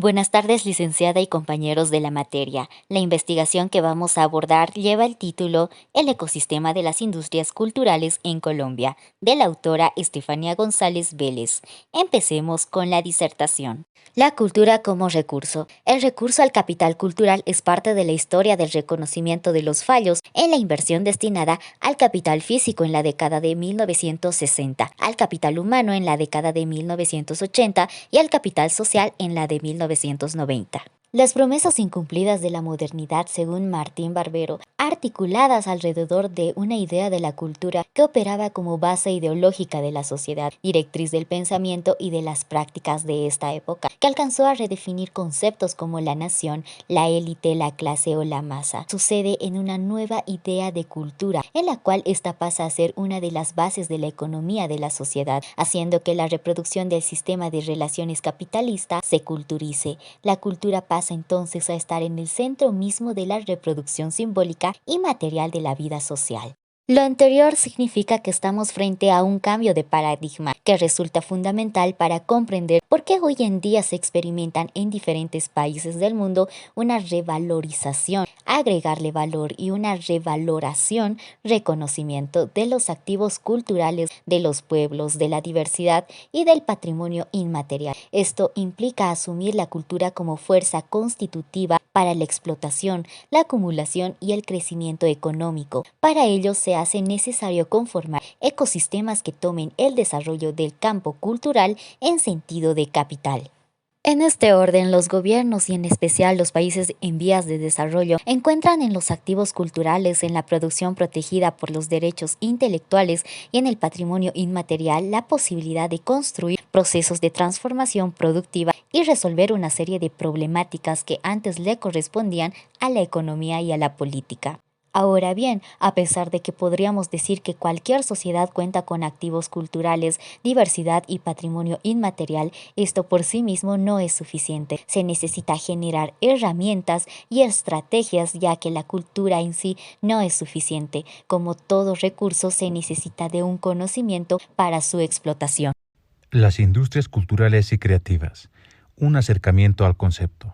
Buenas tardes, licenciada y compañeros de la materia. La investigación que vamos a abordar lleva el título El ecosistema de las industrias culturales en Colombia, de la autora Estefanía González Vélez. Empecemos con la disertación. La cultura como recurso. El recurso al capital cultural es parte de la historia del reconocimiento de los fallos en la inversión destinada al capital físico en la década de 1960, al capital humano en la década de 1980 y al capital social en la de 1990. Las promesas incumplidas de la modernidad, según Martín Barbero, articuladas alrededor de una idea de la cultura que operaba como base ideológica de la sociedad, directriz del pensamiento y de las prácticas de esta época, que alcanzó a redefinir conceptos como la nación, la élite, la clase o la masa. Sucede en una nueva idea de cultura, en la cual esta pasa a ser una de las bases de la economía de la sociedad, haciendo que la reproducción del sistema de relaciones capitalista se culturice. La cultura pasa entonces a estar en el centro mismo de la reproducción simbólica y material de la vida social. Lo anterior significa que estamos frente a un cambio de paradigma que resulta fundamental para comprender por qué hoy en día se experimentan en diferentes países del mundo una revalorización, agregarle valor y una revaloración, reconocimiento de los activos culturales de los pueblos, de la diversidad y del patrimonio inmaterial. Esto implica asumir la cultura como fuerza constitutiva para la explotación, la acumulación y el crecimiento económico. Para ello se hace necesario conformar ecosistemas que tomen el desarrollo del campo cultural en sentido de capital. En este orden, los gobiernos y en especial los países en vías de desarrollo encuentran en los activos culturales, en la producción protegida por los derechos intelectuales y en el patrimonio inmaterial la posibilidad de construir procesos de transformación productiva y resolver una serie de problemáticas que antes le correspondían a la economía y a la política. Ahora bien, a pesar de que podríamos decir que cualquier sociedad cuenta con activos culturales, diversidad y patrimonio inmaterial, esto por sí mismo no es suficiente. Se necesita generar herramientas y estrategias, ya que la cultura en sí no es suficiente. Como todo recurso, se necesita de un conocimiento para su explotación. Las industrias culturales y creativas. Un acercamiento al concepto.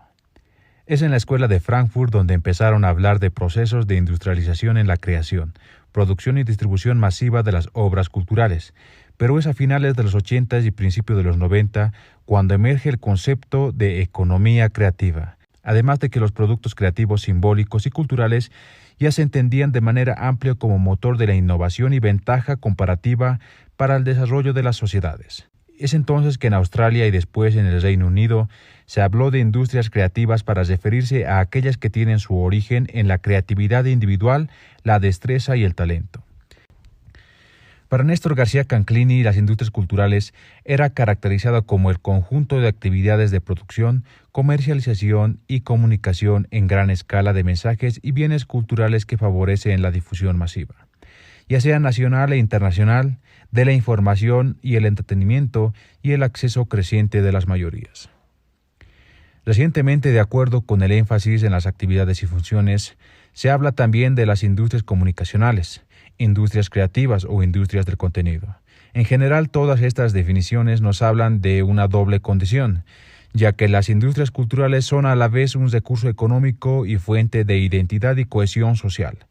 Es en la Escuela de Frankfurt donde empezaron a hablar de procesos de industrialización en la creación, producción y distribución masiva de las obras culturales, pero es a finales de los 80 y principios de los 90 cuando emerge el concepto de economía creativa, además de que los productos creativos simbólicos y culturales ya se entendían de manera amplia como motor de la innovación y ventaja comparativa para el desarrollo de las sociedades. Es entonces que en Australia y después en el Reino Unido se habló de industrias creativas para referirse a aquellas que tienen su origen en la creatividad individual, la destreza y el talento. Para Néstor García Canclini, las industrias culturales era caracterizada como el conjunto de actividades de producción, comercialización y comunicación en gran escala de mensajes y bienes culturales que favorecen la difusión masiva, ya sea nacional e internacional, de la información y el entretenimiento y el acceso creciente de las mayorías. Recientemente, de acuerdo con el énfasis en las actividades y funciones, se habla también de las industrias comunicacionales, industrias creativas o industrias del contenido. En general, todas estas definiciones nos hablan de una doble condición, ya que las industrias culturales son a la vez un recurso económico y fuente de identidad y cohesión social.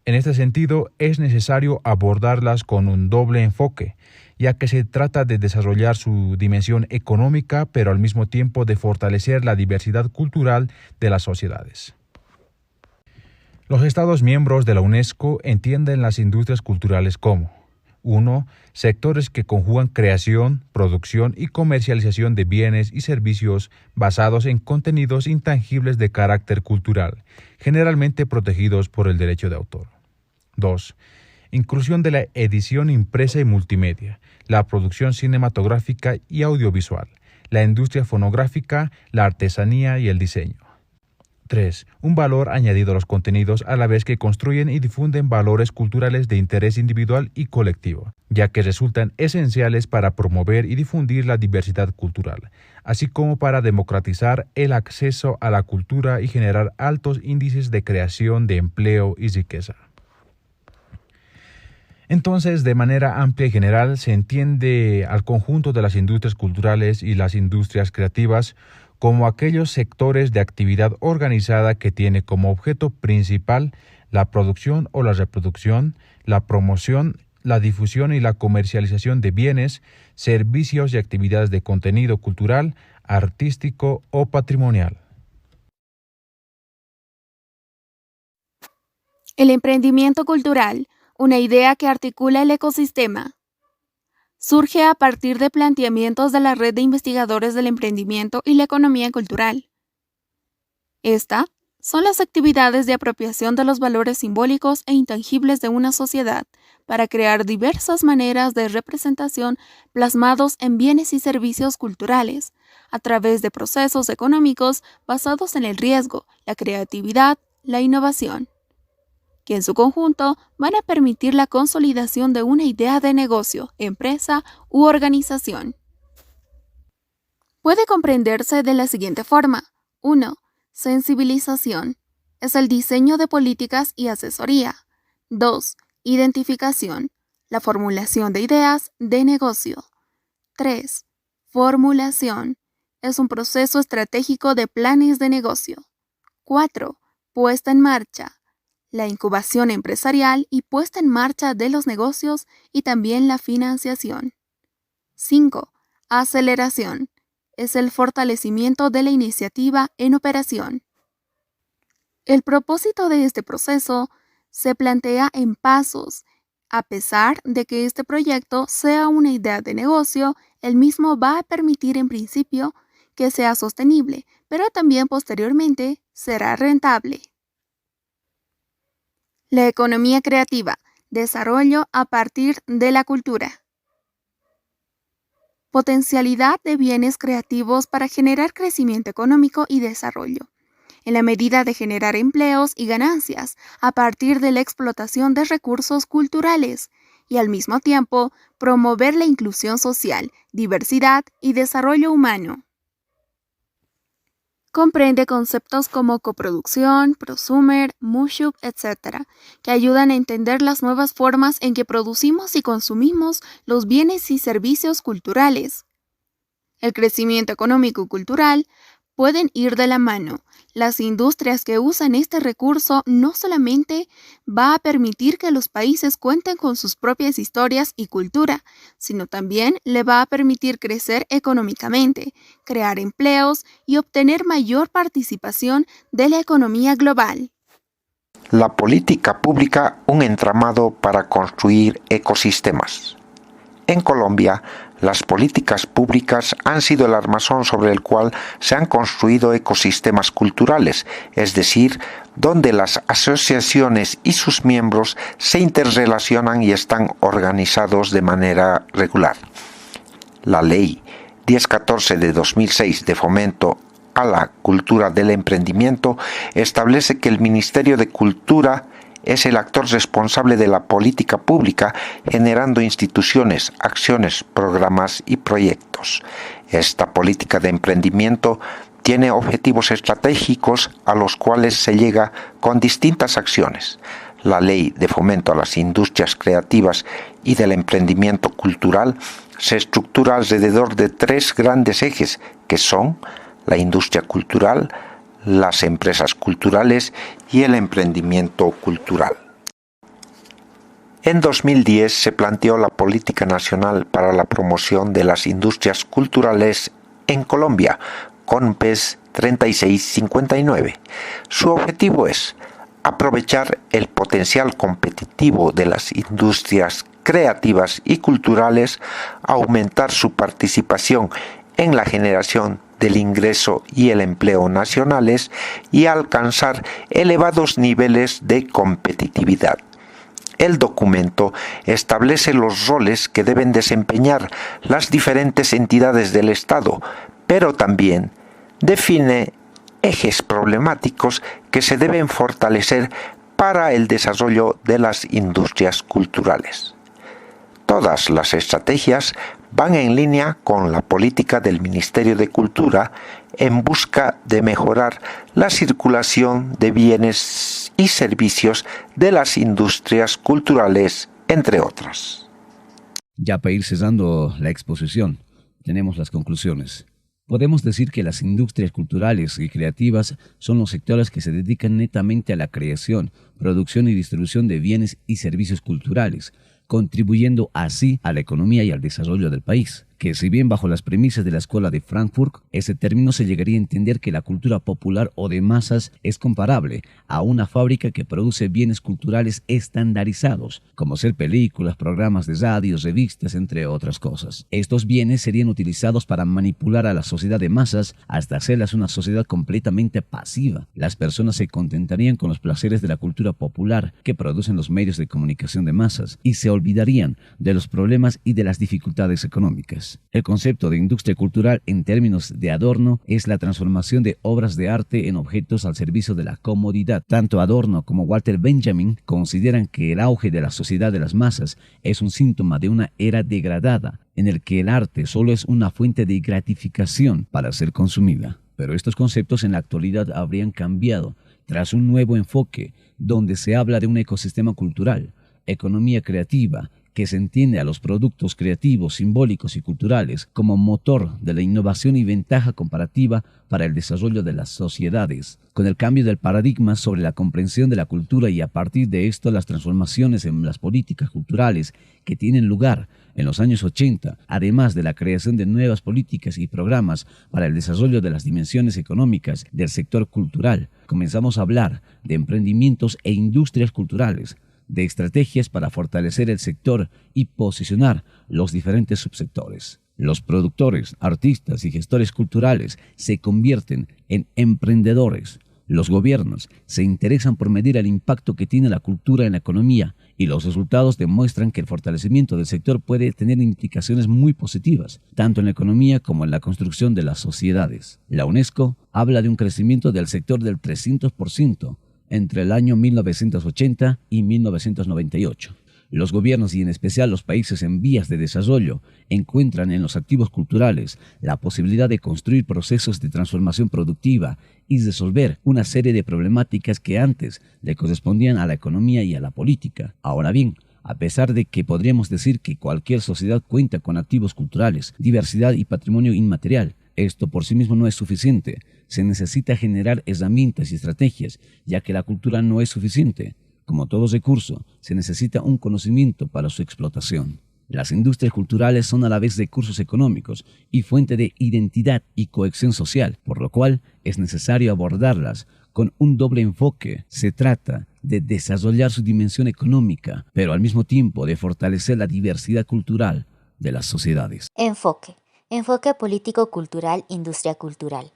En este sentido, es necesario abordarlas con un doble enfoque, ya que se trata de desarrollar su dimensión económica, pero al mismo tiempo de fortalecer la diversidad cultural de las sociedades. Los Estados miembros de la UNESCO entienden las industrias culturales como 1. Sectores que conjugan creación, producción y comercialización de bienes y servicios basados en contenidos intangibles de carácter cultural, generalmente protegidos por el derecho de autor. 2. Inclusión de la edición impresa y multimedia, la producción cinematográfica y audiovisual, la industria fonográfica, la artesanía y el diseño. 3. Un valor añadido a los contenidos a la vez que construyen y difunden valores culturales de interés individual y colectivo, ya que resultan esenciales para promover y difundir la diversidad cultural, así como para democratizar el acceso a la cultura y generar altos índices de creación de empleo y riqueza. Entonces, de manera amplia y general, se entiende al conjunto de las industrias culturales y las industrias creativas como aquellos sectores de actividad organizada que tiene como objeto principal la producción o la reproducción, la promoción, la difusión y la comercialización de bienes, servicios y actividades de contenido cultural, artístico o patrimonial. El emprendimiento cultural, una idea que articula el ecosistema. Surge a partir de planteamientos de la Red de Investigadores del Emprendimiento y la Economía Cultural. Estas son las actividades de apropiación de los valores simbólicos e intangibles de una sociedad para crear diversas maneras de representación plasmados en bienes y servicios culturales, a través de procesos económicos basados en el riesgo, la creatividad, la innovación, que en su conjunto van a permitir la consolidación de una idea de negocio, empresa u organización. Puede comprenderse de la siguiente forma. 1. Sensibilización. Es el diseño de políticas y asesoría. 2. Identificación. La formulación de ideas de negocio. 3. Formulación. Es un proceso estratégico de planes de negocio. 4. Puesta en marcha. La incubación empresarial y puesta en marcha de los negocios y también la financiación. 5. Aceleración. Es el fortalecimiento de la iniciativa en operación. El propósito de este proceso se plantea en pasos. A pesar de que este proyecto sea una idea de negocio, el mismo va a permitir en principio que sea sostenible, pero también posteriormente será rentable. La economía creativa, desarrollo a partir de la cultura. Potencialidad de bienes creativos para generar crecimiento económico y desarrollo, en la medida de generar empleos y ganancias a partir de la explotación de recursos culturales y al mismo tiempo promover la inclusión social, diversidad y desarrollo humano. Comprende conceptos como coproducción, prosumer, mushub, etc., que ayudan a entender las nuevas formas en que producimos y consumimos los bienes y servicios culturales. El crecimiento económico y cultural pueden ir de la mano. Las industrias que usan este recurso no solamente va a permitir que los países cuenten con sus propias historias y cultura, sino también le va a permitir crecer económicamente, crear empleos y obtener mayor participación de la economía global. La política pública, un entramado para construir ecosistemas. En Colombia, las políticas públicas han sido el armazón sobre el cual se han construido ecosistemas culturales, es decir, donde las asociaciones y sus miembros se interrelacionan y están organizados de manera regular. La Ley 1014 de 2006 de fomento a la cultura del emprendimiento establece que el Ministerio de Cultura es el actor responsable de la política pública, generando instituciones, acciones, programas y proyectos. Esta política de emprendimiento tiene objetivos estratégicos a los cuales se llega con distintas acciones. La Ley de Fomento a las Industrias Creativas y del Emprendimiento Cultural se estructura alrededor de 3 grandes ejes, que son la industria cultural, las empresas culturales y el emprendimiento cultural. En 2010 se planteó la Política Nacional para la Promoción de las Industrias Culturales en Colombia, CONPES 3659. Su objetivo es aprovechar el potencial competitivo de las industrias creativas y culturales, aumentar su participación en la generación del ingreso y el empleo nacionales y alcanzar elevados niveles de competitividad. El documento establece los roles que deben desempeñar las diferentes entidades del Estado, pero también define ejes problemáticos que se deben fortalecer para el desarrollo de las industrias culturales. Todas las estrategias van en línea con la política del Ministerio de Cultura en busca de mejorar la circulación de bienes y servicios de las industrias culturales, entre otras. Ya para ir cerrando la exposición, tenemos las conclusiones. Podemos decir que las industrias culturales y creativas son los sectores que se dedican netamente a la creación, producción y distribución de bienes y servicios culturales, contribuyendo así a la economía y al desarrollo del país. Que si bien bajo las premisas de la Escuela de Frankfurt, ese término se llegaría a entender que la cultura popular o de masas es comparable a una fábrica que produce bienes culturales estandarizados, como ser películas, programas de radio, revistas, entre otras cosas. Estos bienes serían utilizados para manipular a la sociedad de masas hasta hacerlas una sociedad completamente pasiva. Las personas se contentarían con los placeres de la cultura popular que producen los medios de comunicación de masas y se olvidarían de los problemas y de las dificultades económicas. El concepto de industria cultural en términos de Adorno es la transformación de obras de arte en objetos al servicio de la comodidad. Tanto Adorno como Walter Benjamin consideran que el auge de la sociedad de las masas es un síntoma de una era degradada, en el que el arte solo es una fuente de gratificación para ser consumida. Pero estos conceptos en la actualidad habrían cambiado tras un nuevo enfoque donde se habla de un ecosistema cultural, economía creativa, que se entiende a los productos creativos, simbólicos y culturales como motor de la innovación y ventaja comparativa para el desarrollo de las sociedades. Con el cambio del paradigma sobre la comprensión de la cultura y a partir de esto las transformaciones en las políticas culturales que tienen lugar en los años 80, además de la creación de nuevas políticas y programas para el desarrollo de las dimensiones económicas del sector cultural, comenzamos a hablar de emprendimientos e industrias culturales, de estrategias para fortalecer el sector y posicionar los diferentes subsectores. Los productores, artistas y gestores culturales se convierten en emprendedores. Los gobiernos se interesan por medir el impacto que tiene la cultura en la economía y los resultados demuestran que el fortalecimiento del sector puede tener implicaciones muy positivas, tanto en la economía como en la construcción de las sociedades. La UNESCO habla de un crecimiento del sector del 300%, entre el año 1980 y 1998. Los gobiernos y en especial los países en vías de desarrollo encuentran en los activos culturales la posibilidad de construir procesos de transformación productiva y resolver una serie de problemáticas que antes le correspondían a la economía y a la política. Ahora bien, a pesar de que podríamos decir que cualquier sociedad cuenta con activos culturales, diversidad y patrimonio inmaterial, esto por sí mismo no es suficiente. Se necesita generar herramientas y estrategias, ya que la cultura no es suficiente. Como todo recurso, se necesita un conocimiento para su explotación. Las industrias culturales son a la vez recursos económicos y fuente de identidad y cohesión social, por lo cual es necesario abordarlas con un doble enfoque. Se trata de desarrollar su dimensión económica, pero al mismo tiempo de fortalecer la diversidad cultural de las sociedades. Enfoque político-cultural, industria cultural.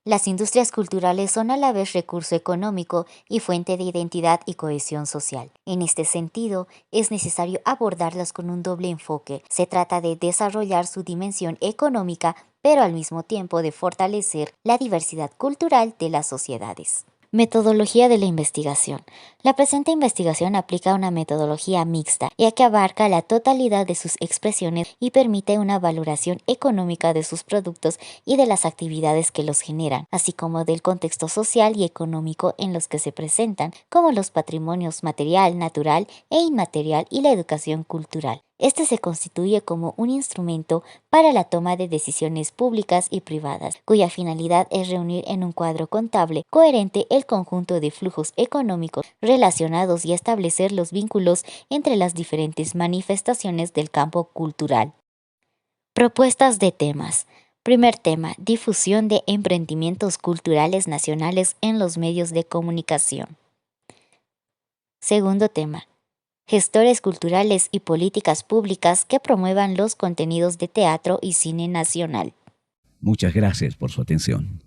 Las industrias culturales son a la vez recurso económico y fuente de identidad y cohesión social. En este sentido, es necesario abordarlas con un doble enfoque. Se trata de desarrollar su dimensión económica, pero al mismo tiempo de fortalecer la diversidad cultural de las sociedades. Metodología de la investigación. La presente investigación aplica una metodología mixta, ya que abarca la totalidad de sus expresiones y permite una valoración económica de sus productos y de las actividades que los generan, así como del contexto social y económico en los que se presentan, como los patrimonios material, natural e inmaterial y la educación cultural. Este se constituye como un instrumento para la toma de decisiones públicas y privadas, cuya finalidad es reunir en un cuadro contable coherente el conjunto de flujos económicos relacionados y establecer los vínculos entre las diferentes manifestaciones del campo cultural. Propuestas de temas. Primer tema: difusión de emprendimientos culturales nacionales en los medios de comunicación. Segundo tema: gestores culturales y políticas públicas que promuevan los contenidos de teatro y cine nacional. Muchas gracias por su atención.